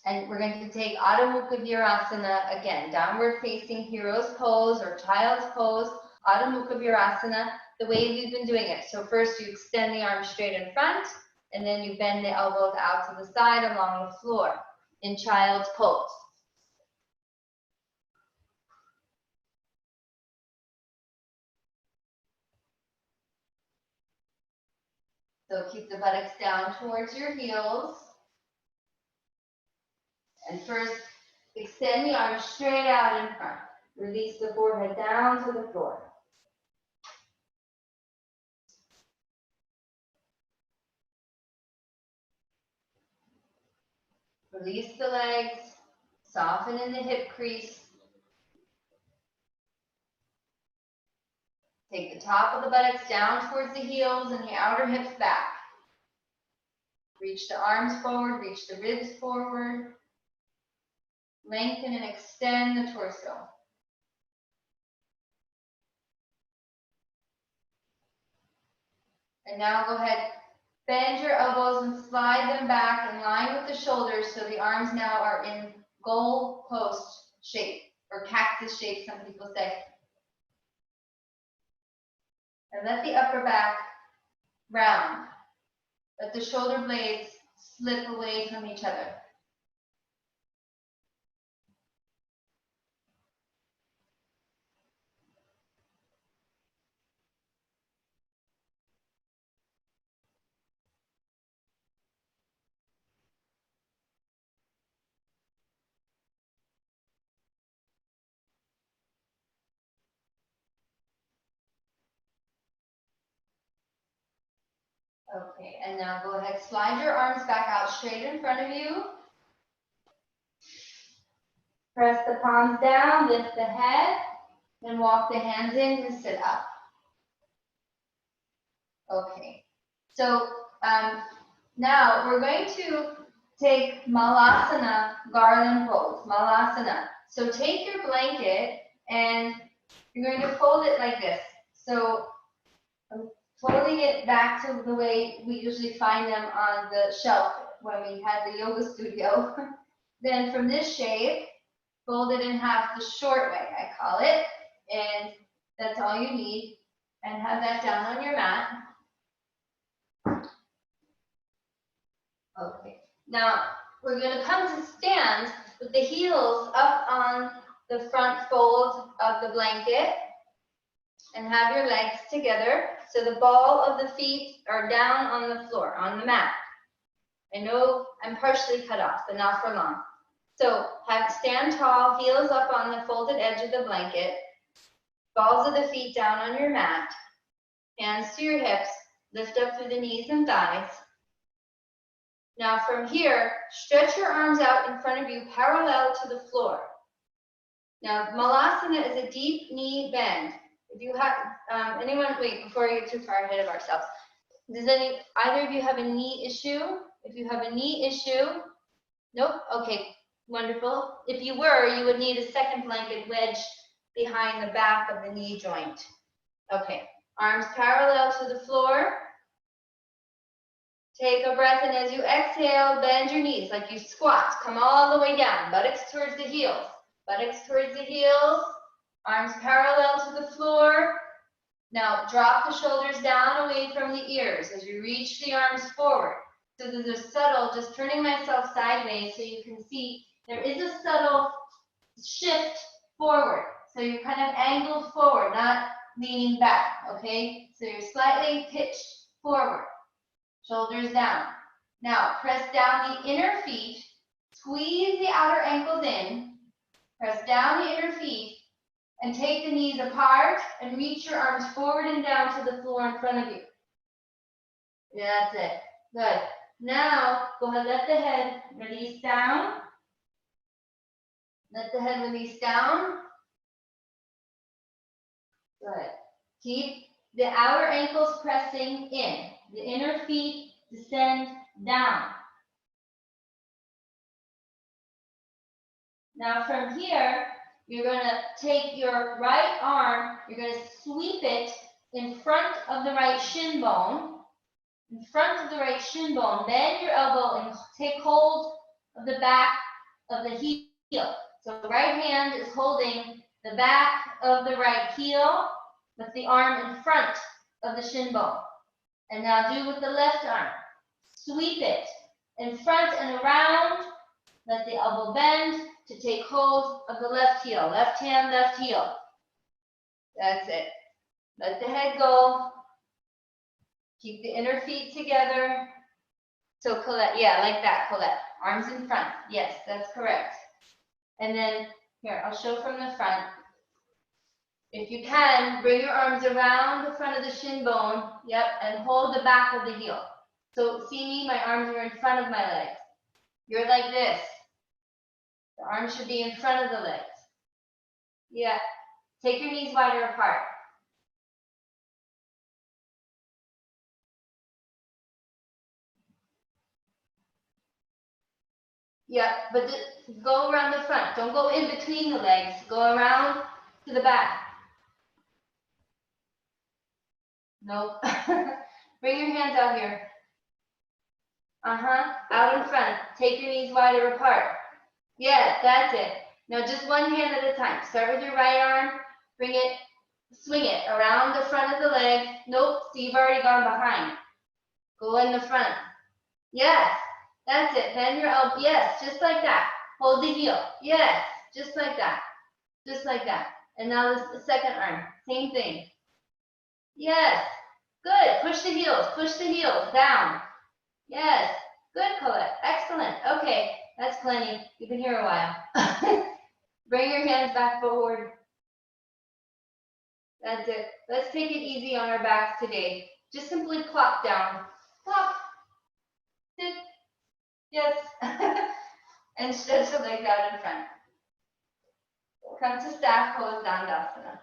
And we're going to take Adho Mukha Virasana again, downward facing hero's pose or child's pose, Adho Mukha Virasana, the way we've been doing it. So first you extend the arms straight in front, and then you bend the elbows out to the side along the floor in child's pose. So keep the buttocks down towards your heels. And first, extend the arms straight out in front. Release the forehead down to the floor. Release the legs. Soften in the hip crease. Take the top of the buttocks down towards the heels and the outer hips back. Reach the arms forward, reach the ribs forward. Lengthen and extend the torso. And now go ahead, bend your elbows and slide them back in line with the shoulders so the arms now are in goal post shape, or cactus shape, some people say. And let the upper back round. Let the shoulder blades slip away from each other. Okay, and now go ahead, slide your arms back out straight in front of you. Press the palms down, lift the head, and walk the hands in to sit up. Okay, so now we're going to take Malasana, garland pose, Malasana. So take your blanket and you're going to fold it like this. So folding it back to the way we usually find them on the shelf when we had the yoga studio. Then from this shape, fold it in half the short way, I call it. And that's all you need. And have that down on your mat. Okay, now we're going to come to stand with the heels up on the front fold of the blanket and have your legs together so the ball of the feet are down on the floor, on the mat. I know I'm partially cut off, but not for long. So stand tall, heels up on the folded edge of the blanket, balls of the feet down on your mat, hands to your hips, lift up through the knees and thighs. Now from here, stretch your arms out in front of you parallel to the floor. Now Malasana is a deep knee bend. If you have, anyone, wait, before we get too far ahead of ourselves. Does either of you have a knee issue? If you have a knee issue, nope, okay, wonderful. If you were, you would need a second blanket wedged behind the back of the knee joint. Okay, arms parallel to the floor. Take a breath, and as you exhale, bend your knees like you squat. Come all the way down, buttocks towards the heels. Buttocks towards the heels, arms parallel to the floor. Now drop the shoulders down away from the ears as you reach the arms forward. So there's a subtle, just turning myself sideways so you can see there is a subtle shift forward. So you're kind of angled forward, not leaning back, okay? So you're slightly pitched forward, shoulders down. Now press down the inner feet, squeeze the outer ankles in, press down the inner feet, and take the knees apart and reach your arms forward and down to the floor in front of you. That's it. Good. Now, go ahead, let the head release down. Let the head release down. Good. Keep the outer ankles pressing in. The inner feet descend down. Now from here, you're going to take your right arm, you're going to sweep it in front of the right shin bone. In front of the right shin bone, bend your elbow and take hold of the back of the heel. So the right hand is holding the back of the right heel with the arm in front of the shin bone. And now do with the left arm. Sweep it in front and around. Let the elbow bend to take hold of the left heel. Left hand, left heel. That's it. Let the head go. Keep the inner feet together. So Colette, yeah, like that, Colette. Arms in front. Yes, that's correct. And then, here, I'll show from the front. If you can, bring your arms around the front of the shin bone. Yep, and hold the back of the heel. So see me, my arms are in front of my legs. You're like this. The arms should be in front of the legs. Yeah, take your knees wider apart. Yeah, but go around the front. Don't go in between the legs. Go around to the back. Nope. Bring your hands out here. Out in front. Take your knees wider apart. Yes, that's it. Now just one hand at a time. Start with your right arm. Bring it, swing it around the front of the leg. Nope, so you've already gone behind. Go in the front. Yes, that's it. Bend your elbow. Yes, just like that. Hold the heel. Yes, just like that. Just like that. And now the second arm. Same thing. Yes, good. Push the heels down. Yes, good, Colette. Excellent. Okay, that's plenty. You've been here a while. Bring your hands back forward. That's it. Let's take it easy on our backs today. Just simply plop down. Plop. Sit. Yes. And stretch the legs out in front. Come to staff pose, Dandasana.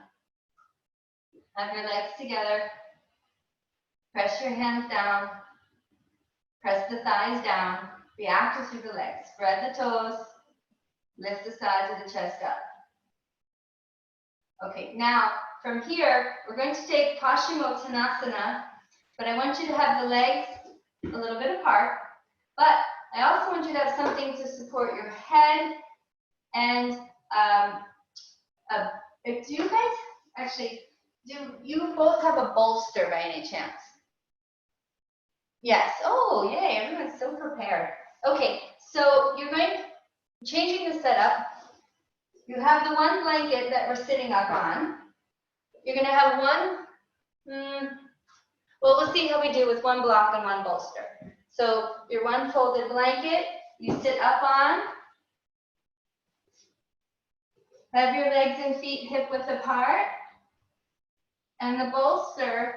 Have your legs together. Press your hands down. Press the thighs down. Be active through the legs. Spread the toes. Lift the sides of the chest up. Okay, now from here, we're going to take Paschimottanasana, but I want you to have the legs a little bit apart, but I also want you to have something to support your head and do you guys actually, do you both have a bolster by any chance? Yes. Oh, yay, everyone's so prepared. Okay, so you're changing the setup. You have the one blanket that we're sitting up on. You're going to have one, well, we'll see how we do with one block and one bolster. So your one folded blanket, you sit up on. Have your legs and feet hip width apart. And the bolster,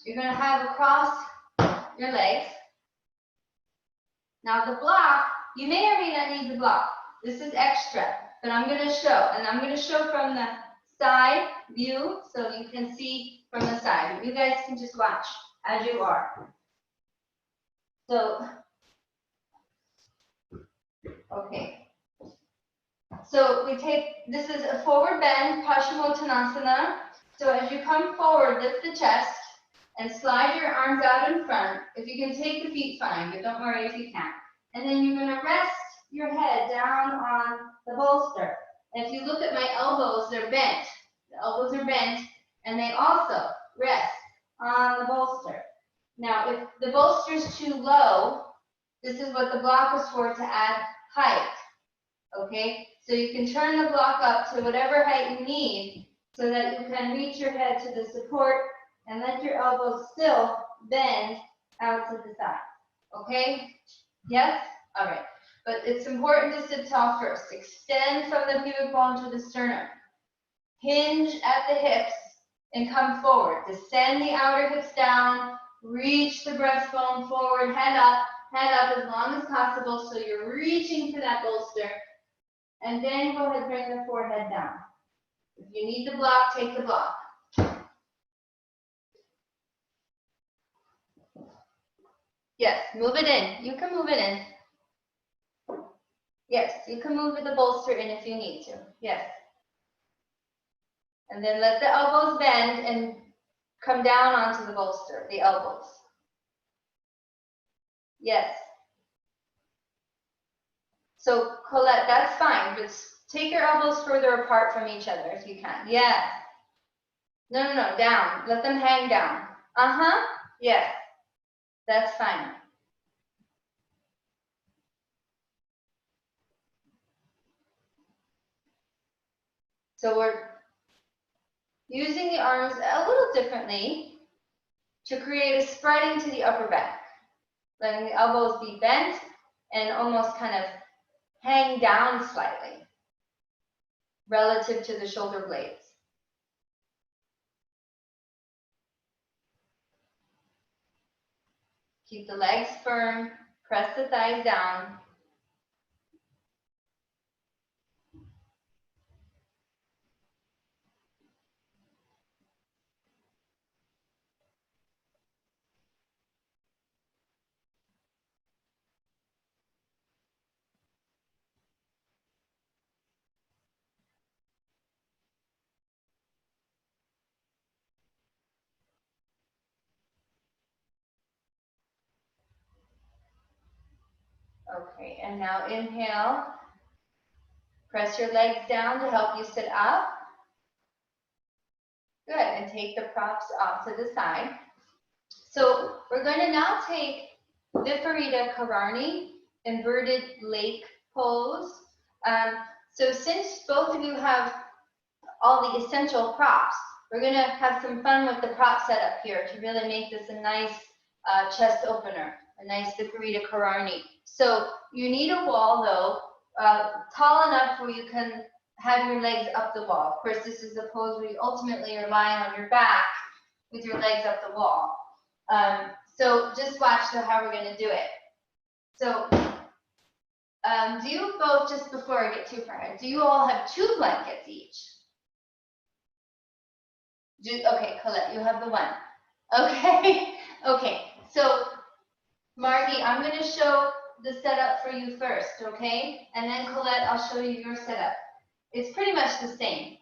you're going to have across your legs. Now the block, you may or may not need the block. This is extra, but I'm going to show. And I'm going to show from the side view so you can see from the side. You guys can just watch as you are. So, okay. So we take, this is a forward bend, Paschimottanasana. So as you come forward, lift the chest and slide your arms out in front. If you can take the feet, fine, but don't worry if you can't. And then you're going to rest your head down on the bolster. And if you look at my elbows, they're bent. The elbows are bent, and they also rest on the bolster. Now, if the bolster is too low, this is what the block is for, to add height. Okay, so you can turn the block up to whatever height you need so that you can reach your head to the support and let your elbows still bend out to the side. Okay, yes? All right, but it's important to sit tall first. Extend from the pubic bone to the sternum. Hinge at the hips and come forward. Descend the outer hips down, reach the breastbone forward, head up as long as possible so you're reaching for that bolster. And then go ahead and bring the forehead down. If you need the block, take the block. Yes, move it in. You can move it in. Yes, you can move the bolster in if you need to. Yes. And then let the elbows bend and come down onto the bolster, the elbows. Yes. So Colette, that's fine, but take your elbows further apart from each other if you can. Yes. No, down. Let them hang down. Uh-huh. Yes. That's fine. So we're using the arms a little differently to create a spreading to the upper back. Letting the elbows be bent and almost kind of hang down slightly relative to the shoulder blades. Keep the legs firm, press the thighs down. Okay, and now inhale. Press your legs down to help you sit up. Good, and take the props off to the side. So we're going to now take Viparita Karani, inverted lake pose. So since both of you have all the essential props, we're going to have some fun with the prop setup here to really make this a nice chest opener, a nice Viparita Karani. So you need a wall though, tall enough where you can have your legs up the wall. Of course, this is a pose where you ultimately are lying on your back with your legs up the wall. So just watch how we're going to do it. So do you both, just before I get too far ahead, do you all have 2 blankets each? Okay, Colette, you have the one. Okay, okay. So Margie, I'm going to show the setup for you first, okay? And then Colette, I'll show you your setup. It's pretty much the same.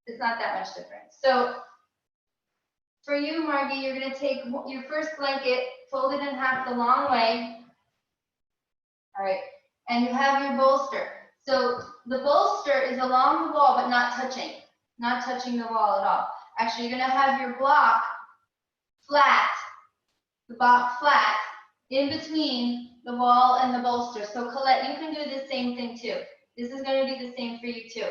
It's not that much different. So for you, Margie, you're going to take your first blanket, fold it in half the long way. All right. And you have your bolster. So the bolster is along the wall, but not touching the wall at all. Actually, you're going to have your block flat, the block flat, in between the wall and the bolster. So Colette, you can do the same thing too. This is going to be the same for you too.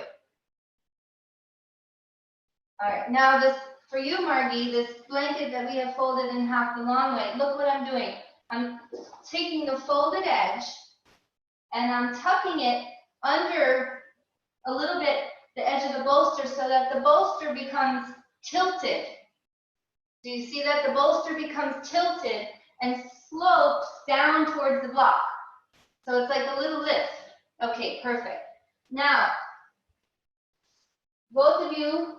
All right, now this, for you, Margie, this blanket that we have folded in half the long way, look what I'm doing. I'm taking the folded edge and I'm tucking it under a little bit the edge of the bolster so that the bolster becomes tilted. Do you see that? The bolster becomes tilted and slopes down towards the block. So it's like a little lift. Okay, perfect. Now, both of you,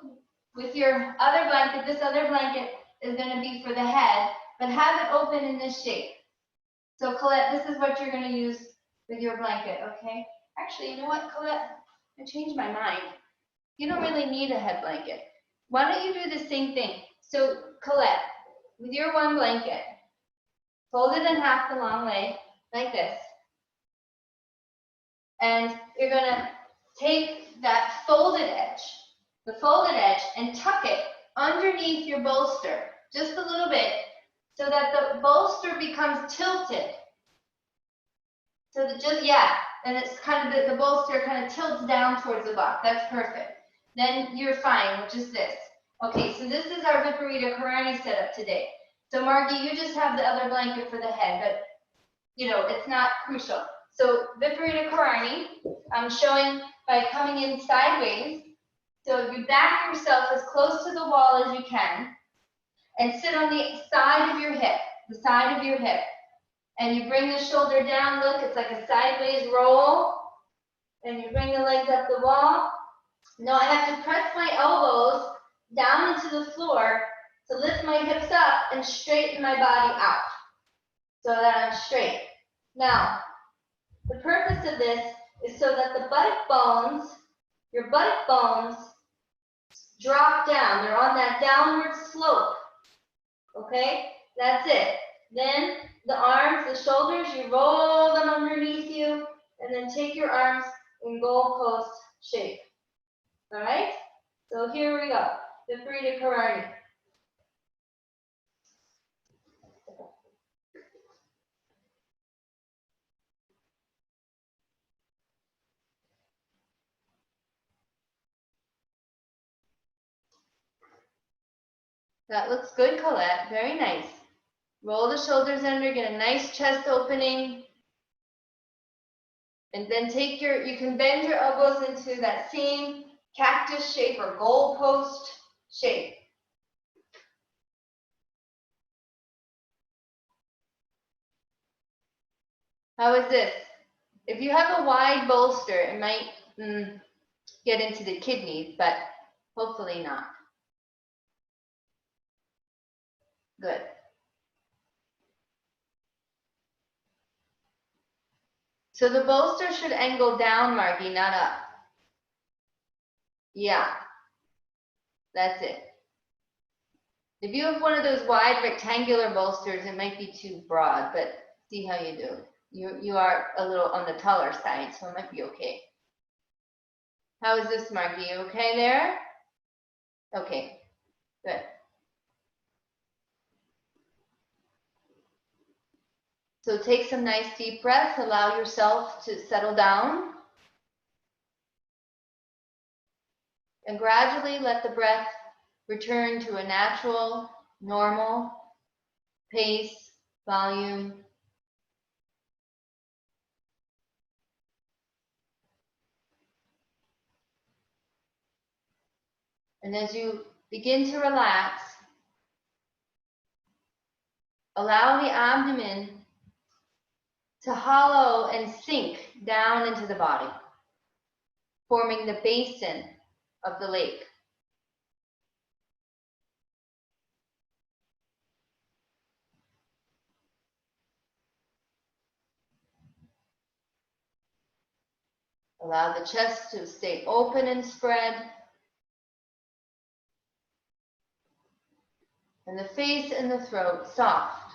with your other blanket, this other blanket is going to be for the head, but have it open in this shape. So Colette, this is what you're going to use with your blanket, okay? Actually, you know what, Colette? I changed my mind. You don't really need a head blanket. Why don't you do the same thing? So Colette, with your one blanket, fold it in half the long way, like this. And you're going to take that folded edge, and tuck it underneath your bolster, just a little bit, so that the bolster becomes tilted. So that just, yeah, and it's kind of, the bolster kind of tilts down towards the block. That's perfect. Then you're fine, which is this. Okay, so this is our Viparita Karani setup today. So Margie, you just have the other blanket for the head, but you know, it's not crucial. So Viparita Karani, I'm showing by coming in sideways. So you back yourself as close to the wall as you can and sit on the side of your hip, And you bring the shoulder down, look, it's like a sideways roll. And you bring the legs up the wall. Now I have to press my elbows down into the floor to lift my hips up and straighten my body out so that I'm straight. Now, the purpose of this is so that the buttock bones, your buttock bones, drop down. They're on that downward slope. Okay? That's it. Then the arms, the shoulders, you roll them underneath you, and then take your arms in goalpost shape. All right? So here we go. Viparita Karani. That looks good, Colette. Very nice. Roll the shoulders under, get a nice chest opening. And then take you can bend your elbows into that same cactus shape or goalpost shape. How is this? If you have a wide bolster, it might get into the kidneys, but hopefully not. Good. So the bolster should angle down, Margie, not up. Yeah, that's it. If you have one of those wide rectangular bolsters, it might be too broad, but see how you do. You are a little on the taller side, so it might be okay. How is this, Margie? You okay there? Okay, good. So take some nice deep breaths. Allow yourself to settle down. And gradually let the breath return to a natural, normal pace, volume. And as you begin to relax, allow the abdomen to hollow and sink down into the body, forming the basin of the lake. Allow the chest to stay open and spread. And the face and the throat soft.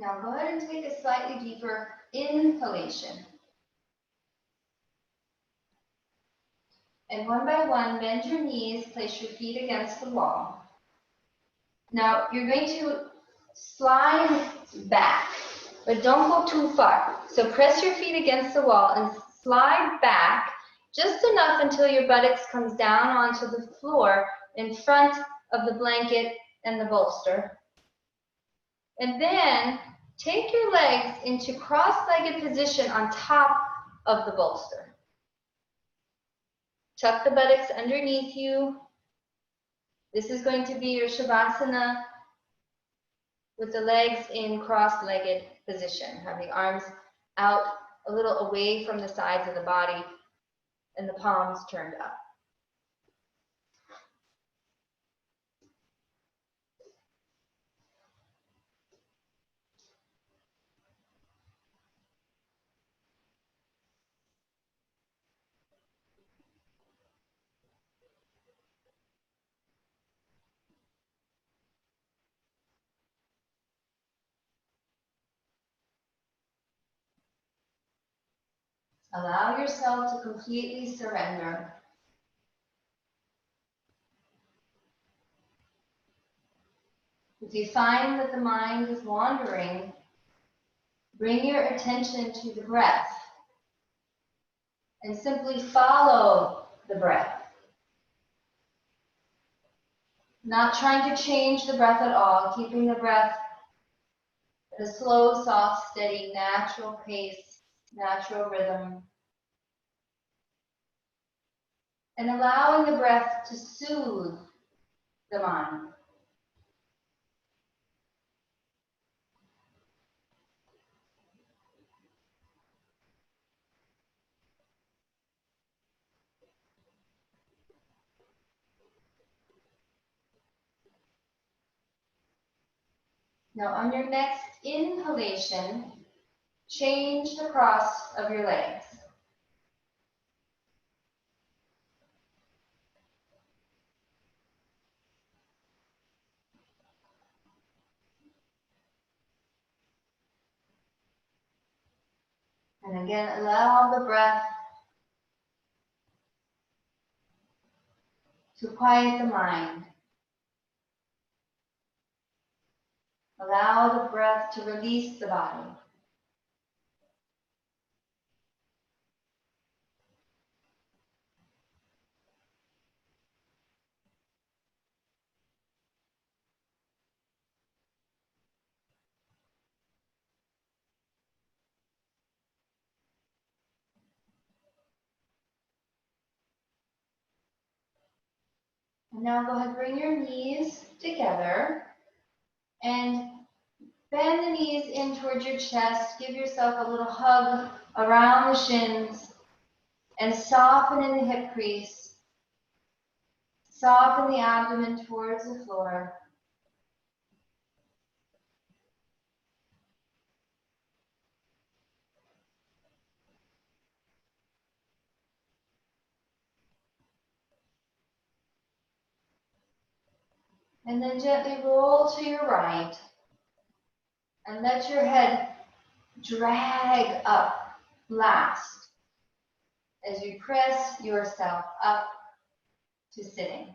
Now go ahead and take a slightly deeper inhalation. And one by one, bend your knees, place your feet against the wall. Now you're going to slide back, but don't go too far. So press your feet against the wall and slide back just enough until your buttocks comes down onto the floor in front of the blanket and the bolster. And then take your legs into cross-legged position on top of the bolster. Tuck the buttocks underneath you. This is going to be your Shavasana with the legs in cross-legged position. Have the arms out a little away from the sides of the body and the palms turned up. Allow yourself to completely surrender. If you find that the mind is wandering, bring your attention to the breath and simply follow the breath. Not trying to change the breath at all, keeping the breath at a slow, soft, steady, natural pace, natural rhythm. And allowing the breath to soothe the mind. Now on your next inhalation, change the cross of your legs. And again, allow the breath to quiet the mind. Allow the breath to release the body. And now go ahead, bring your knees together and bend the knees in towards your chest. Give yourself a little hug around the shins and soften in the hip crease. Soften the abdomen towards the floor. And then gently roll to your right. And let your head drag up last as you press yourself up to sitting.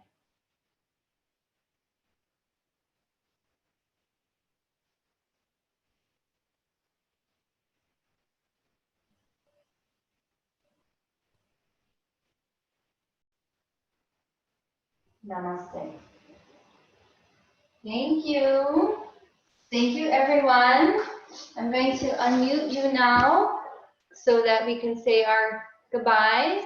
Namaste. Thank you. Thank you, everyone. I'm going to unmute you now so that we can say our goodbyes.